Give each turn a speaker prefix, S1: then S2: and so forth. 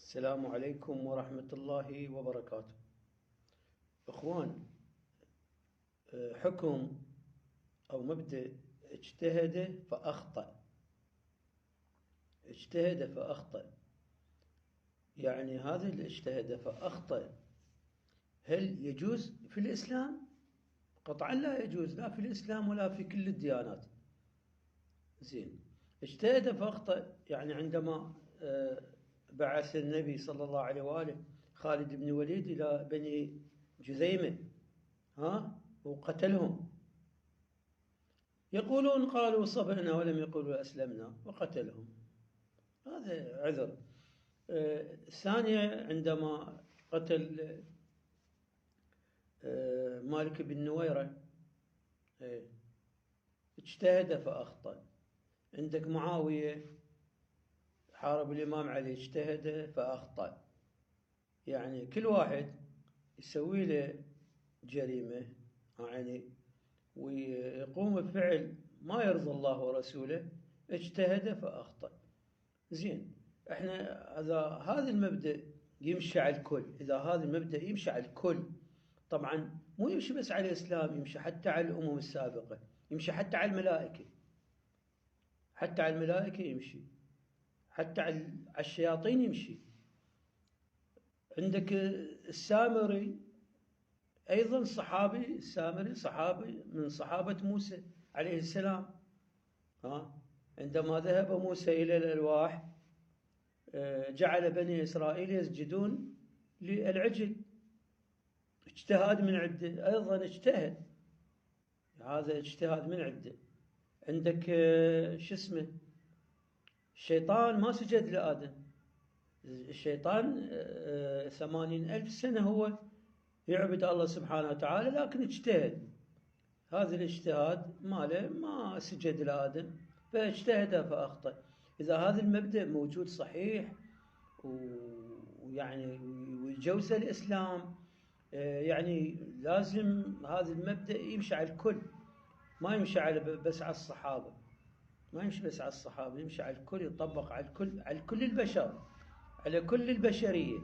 S1: السلام عليكم ورحمة الله وبركاته. إخوان، حكم أو مبدأ اجتهد فأخطأ. اجتهد فأخطأ، يعني هذا اللي اجتهد فأخطأ هل يجوز في الإسلام؟ قطعا لا يجوز، لا في الإسلام ولا في كل الديانات. زين، اجتهد فأخطأ يعني عندما بعث النبي صلى الله عليه وآله خالد بن الوليد إلى بني جذيمة وقتلهم. يقولون قالوا صبرنا ولم يقولوا أسلمنا، وقتلهم. هذا عذر. الثانية عندما قتل مالك بن نويرة اجتهد فأخطأ. عندك معاوية حارب الإمام علي، اجتهد فأخطأ. يعني كل واحد يسوي له جريمة يعني ويقوم بفعل ما يرضى الله ورسوله، اجتهد فأخطأ. زين، احنا هذا المبدأ يمشي على الكل. إذا هذا المبدأ يمشي على الكل، طبعا مو يمشي بس على الإسلام، يمشي حتى على الأمم السابقة، يمشي حتى على الملائكة، حتى على الملائكة يمشي، حتى على الشياطين يمشي. عندك السامري أيضا صحابي، السامري صحابي من صحابة موسى عليه السلام. عندما ذهب موسى إلى الألواح جعل بني إسرائيل يسجدون للعجل. اجتهاد من عنده، أيضا اجتهد، هذا اجتهاد من عنده. عندك شو اسمه، الشيطان ما سجد لآدم. الشيطان 80,000 سنة هو يعبد الله سبحانه وتعالى، لكن اجتهد. هذا الاجتهاد ماله ما سجد لآدم، فاجتهد فأخطأ. إذا هذا المبدأ موجود صحيح ويعني ويجوز الإسلام، يعني لازم هذا المبدأ يمشي على الكل، ما يمشي بس على الصحابة، ما يمشي بس على الصحابة، يمشي على الكل، يطبق على الكل، على كل البشر، على كل البشرية.